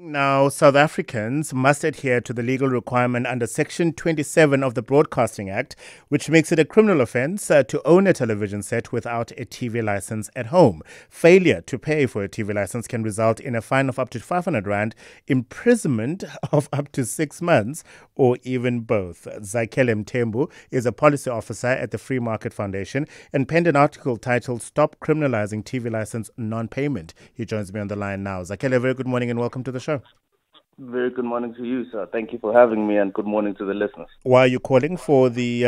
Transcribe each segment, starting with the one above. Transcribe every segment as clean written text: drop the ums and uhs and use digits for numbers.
Now, South Africans must adhere to the legal requirement under Section 27 of the Broadcasting Act, which makes it a criminal offence to own a television set without a TV license at home. Failure to pay for a TV license can result in a fine of up to 500 Rand, imprisonment of up to 6 months, or even both. Zakhele Mthembu is a policy officer at the Free Market Foundation and penned an article titled "Stop Criminalizing TV License Non-Payment." He joins me on the line now. Zakhele, very good morning and welcome to the show. Very good morning to you, sir. Thank you for having me, and good morning to the listeners. Why are you calling for the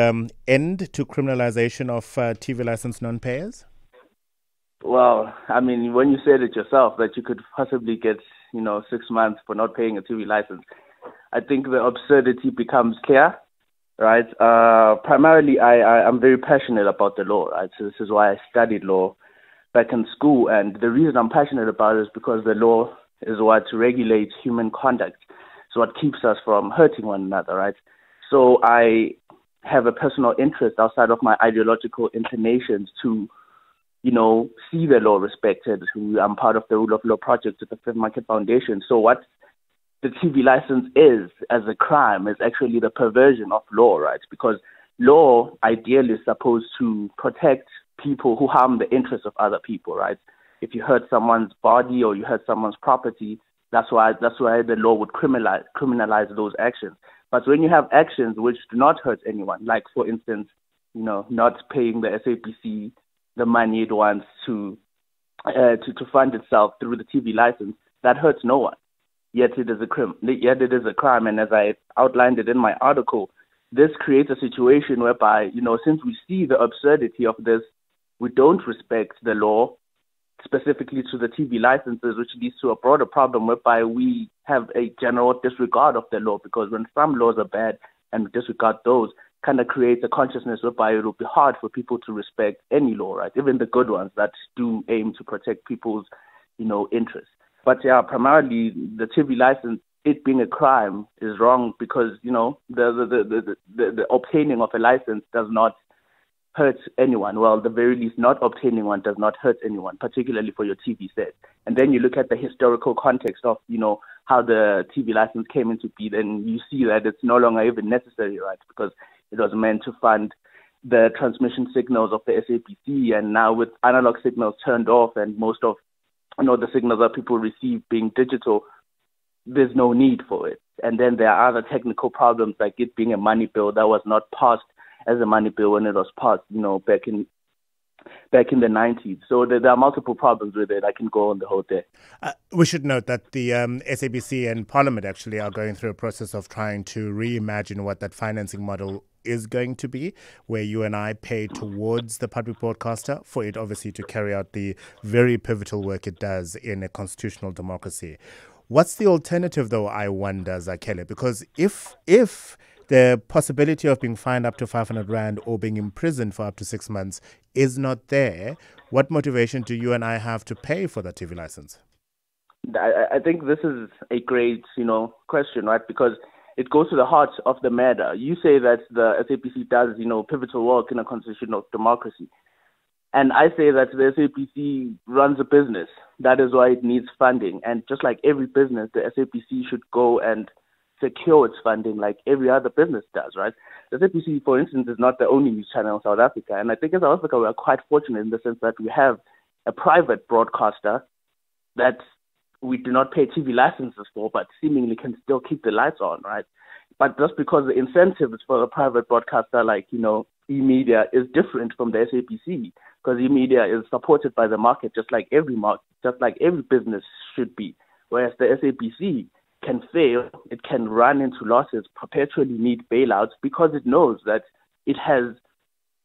end to criminalization of TV license non-payers? Well, I mean, when you said it yourself that you could possibly get, 6 months for not paying a TV license, I think the absurdity becomes clear, right? Primarily, I'm very passionate about the law, right? So this is why I studied law back in school, and the reason I'm passionate about it is because the law is what regulates human conduct. It's what keeps us from hurting one another, right? So I have a personal interest outside of my ideological inclinations to, see the law respected. I'm part of the Rule of Law Project at the Free Market Foundation. So what the TV license is as a crime is actually the perversion of law, right? Because law ideally is supposed to protect people who harm the interests of other people, right? If you hurt someone's body or you hurt someone's property, that's why the law would criminalize those actions. But when you have actions which do not hurt anyone, like for instance, not paying the SAPC the money it wants to fund itself through the TV license, that hurts no one. Yet it is a crime. Yet it is a crime, and as I outlined it in my article, this creates a situation whereby since we see the absurdity of this, we don't respect the law, specifically to the TV licenses, which leads to a broader problem whereby we have a general disregard of the law, because when some laws are bad and we disregard those, kind of creates a consciousness whereby it will be hard for people to respect any law, right? Even the good ones that do aim to protect people's, interests. But yeah, primarily the TV license, it being a crime, is wrong because, the obtaining of a license does not hurt anyone. Well, at the very least, not obtaining one does not hurt anyone, particularly for your TV set. And then you look at the historical context of, how the TV license came into being, then you see that it's no longer even necessary, right? Because it was meant to fund the transmission signals of the SAPC, and now with analog signals turned off and most of the signals that people receive being digital, there's no need for it. And then there are other technical problems, like it being a money bill that was not passed as a money bill when it was passed, back in the 90s. So there are multiple problems with it. I can go on the whole day. We should note that the SABC and Parliament actually are going through a process of trying to reimagine what that financing model is going to be, where you and I pay towards the public broadcaster for it obviously to carry out the very pivotal work it does in a constitutional democracy. What's the alternative, though, I wonder, Zakhele? Because if the possibility of being fined up to 500 Rand or being imprisoned for up to 6 months is not there, what motivation do you and I have to pay for that TV license? I think this is a great, question, right? Because it goes to the heart of the matter. You say that the SAPC does, pivotal work in a constitutional democracy. And I say that the SAPC runs a business. That is why it needs funding. And just like every business, the SAPC should go and secure its funding like every other business does, right? The SAPC, for instance, is not the only news channel in South Africa. And I think in South Africa, we are quite fortunate in the sense that we have a private broadcaster that we do not pay TV licenses for, but seemingly can still keep the lights on, right? But just because the incentives for a private broadcaster like, e-media is different from the SAPC, because e-media is supported by the market, just like every business should be. Whereas the SAPC can fail, it can run into losses, perpetually need bailouts, because it knows that it has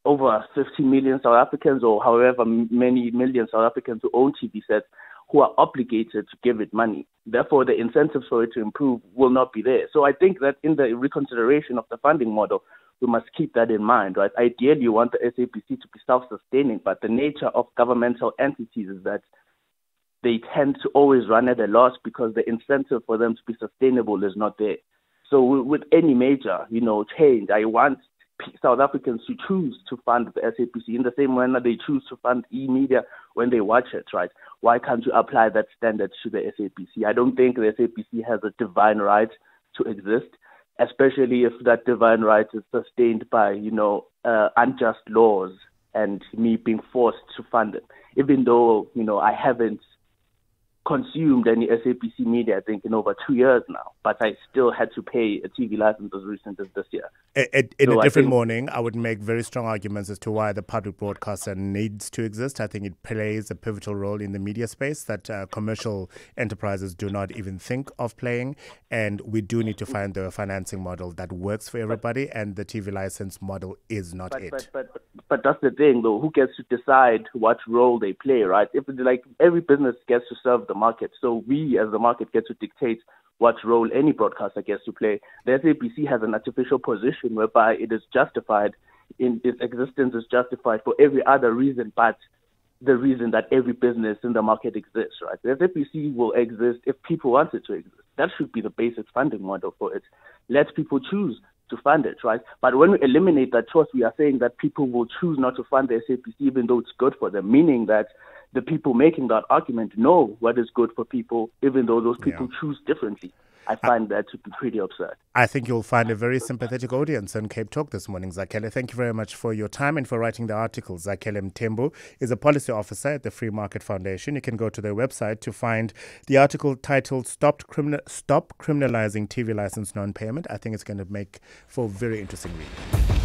over 50 million South Africans, or however many million South Africans who own TV sets, who are obligated to give it money. Therefore, the incentives for it to improve will not be there. So I think that in the reconsideration of the funding model, we must keep that in mind, right? Ideally, you want the SAPC to be self-sustaining, but the nature of governmental entities is that they tend to always run at a loss because the incentive for them to be sustainable is not there. So with any major, change, I want South Africans to choose to fund the SAPC in the same manner they choose to fund e-media when they watch it, right? why can't you apply that standard to the SABC? I don't think the SABC has a divine right to exist, especially if that divine right is sustained by, unjust laws and me being forced to fund it. Even though, I haven't consumed any SABC media, I think, in over 2 years now, but I still had to pay a TV license as recent as this year. In a different morning, I would make very strong arguments as to why the public broadcaster needs to exist. I think it plays a pivotal role in the media space that commercial enterprises do not even think of playing, and we do need to find the financing model that works for everybody, and the TV license model is not it. But that's the thing, though. Who gets to decide what role they play, right? If every business gets to serve the market, so we as the market get to dictate what role any broadcaster gets to play. The SABC has an artificial position whereby it is justified, in its existence is justified for every other reason but the reason that every business in the market exists, right? The SABC will exist if people want it to exist. That should be the basic funding model for it. Let people choose to fund it, right? But when we eliminate that choice, we are saying that people will choose not to fund the SABC even though it's good for them, meaning that the people making that argument know what is good for people, even though those people choose differently. I find that to be pretty absurd. I think you'll find a very sympathetic audience on CapeTalk this morning, Zakhele. Thank you very much for your time and for writing the article. Zakhele Mthembu is a policy officer at the Free Market Foundation. You can go to their website to find the article titled Stop Criminalizing TV License Non-Payment. I think it's going to make for a very interesting read.